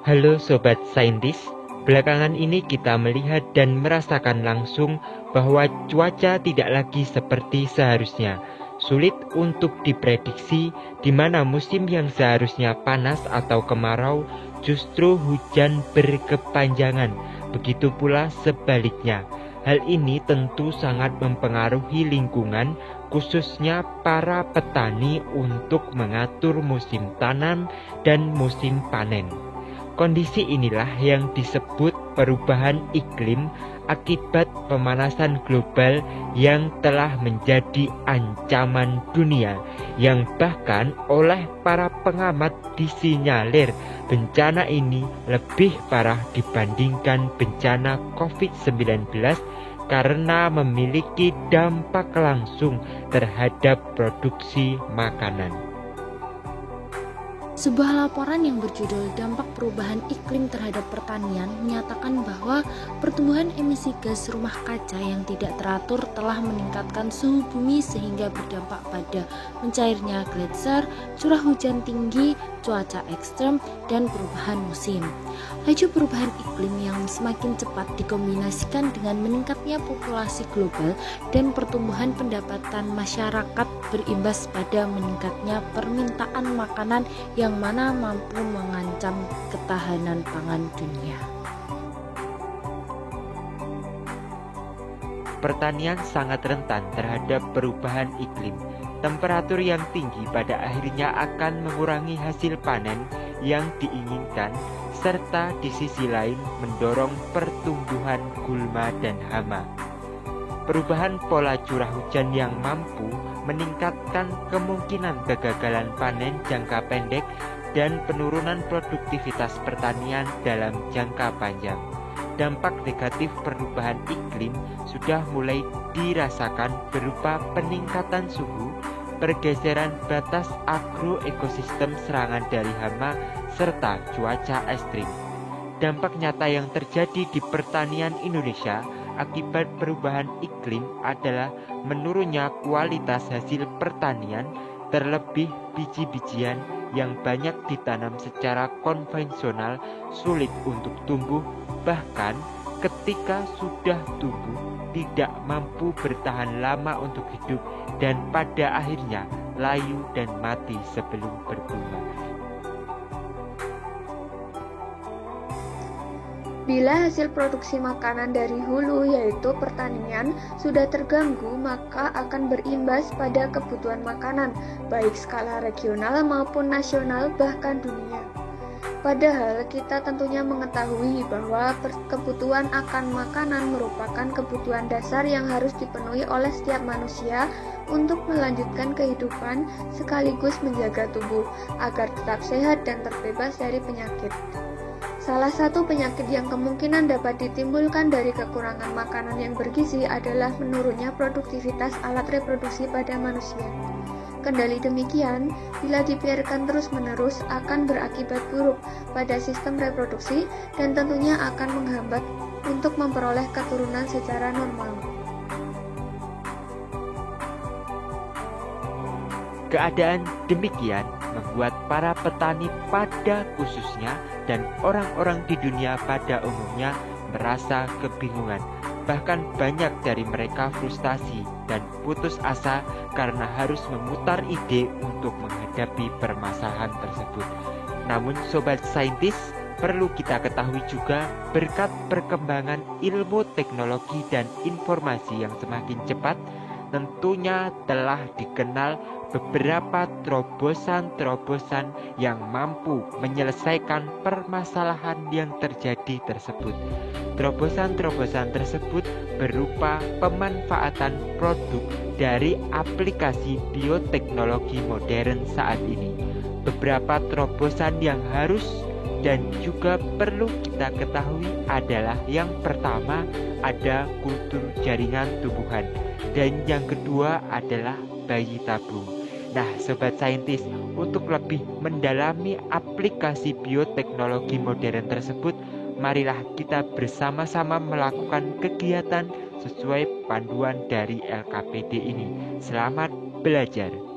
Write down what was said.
Halo Sobat Saintis, belakangan ini kita melihat dan merasakan langsung bahwa cuaca tidak lagi seperti seharusnya. Sulit untuk diprediksi di mana musim yang seharusnya panas atau kemarau justru hujan berkepanjangan. Begitu pula sebaliknya. Hal ini tentu sangat mempengaruhi lingkungan, khususnya para petani untuk mengatur musim tanam dan musim panen. Kondisi inilah yang disebut perubahan iklim akibat pemanasan global yang telah menjadi ancaman dunia, yang bahkan oleh para pengamat disinyalir bencana ini lebih parah dibandingkan bencana COVID-19 karena memiliki dampak langsung terhadap produksi makanan. Sebuah laporan yang berjudul Dampak Perubahan Iklim Terhadap Pertanian menyatakan bahwa pertumbuhan emisi gas rumah kaca yang tidak teratur telah meningkatkan suhu bumi sehingga berdampak pada mencairnya gletser, curah hujan tinggi, cuaca ekstrem, dan perubahan musim. Laju perubahan iklim yang semakin cepat dikombinasikan dengan meningkatnya populasi global dan pertumbuhan pendapatan masyarakat berimbas pada meningkatnya permintaan makanan yang mana mampu mengancam ketahanan pangan dunia. Pertanian sangat rentan terhadap perubahan iklim. Temperatur yang tinggi pada akhirnya akan mengurangi hasil panen yang diinginkan, serta di sisi lain mendorong pertumbuhan gulma dan hama. Perubahan pola curah hujan yang mampu meningkatkan kemungkinan kegagalan panen jangka pendek dan penurunan produktivitas pertanian dalam jangka panjang. Dampak negatif perubahan iklim sudah mulai dirasakan berupa peningkatan suhu, pergeseran batas agroekosistem, serangan dari hama, serta cuaca ekstrim. Dampak nyata yang terjadi di pertanian Indonesia akibat perubahan iklim adalah menurunnya kualitas hasil pertanian, terlebih biji-bijian yang banyak ditanam secara konvensional sulit untuk tumbuh, bahkan ketika sudah tumbuh tidak mampu bertahan lama untuk hidup dan pada akhirnya layu dan mati sebelum berbunga. Bila hasil produksi makanan dari hulu yaitu pertanian sudah terganggu, maka akan berimbas pada kebutuhan makanan, baik skala regional maupun nasional bahkan dunia. Padahal kita tentunya mengetahui bahwa kebutuhan akan makanan merupakan kebutuhan dasar yang harus dipenuhi oleh setiap manusia untuk melanjutkan kehidupan sekaligus menjaga tubuh agar tetap sehat dan terbebas dari penyakit. Salah satu penyakit yang kemungkinan dapat ditimbulkan dari kekurangan makanan yang bergizi adalah menurunnya produktivitas alat reproduksi pada manusia. Kendali demikian, bila dibiarkan terus-menerus akan berakibat buruk pada sistem reproduksi dan tentunya akan menghambat untuk memperoleh keturunan secara normal. Keadaan demikian membuat para petani pada khususnya dan orang-orang di dunia pada umumnya merasa kebingungan. Bahkan banyak dari mereka frustasi dan putus asa karena harus memutar ide untuk menghadapi permasalahan tersebut. Namun Sobat Saintis, perlu kita ketahui juga berkat perkembangan ilmu teknologi dan informasi yang semakin cepat, tentunya telah dikenal beberapa terobosan-terobosan yang mampu menyelesaikan permasalahan yang terjadi tersebut. Terobosan-terobosan tersebut berupa pemanfaatan produk dari aplikasi bioteknologi modern saat ini. Beberapa terobosan yang harus dan juga perlu kita ketahui adalah yang pertama ada kultur jaringan tumbuhan dan yang kedua adalah bayi tabung. Nah, Sobat Saintis, untuk lebih mendalami aplikasi bioteknologi modern tersebut, marilah kita bersama-sama melakukan kegiatan sesuai panduan dari LKPD ini. Selamat belajar.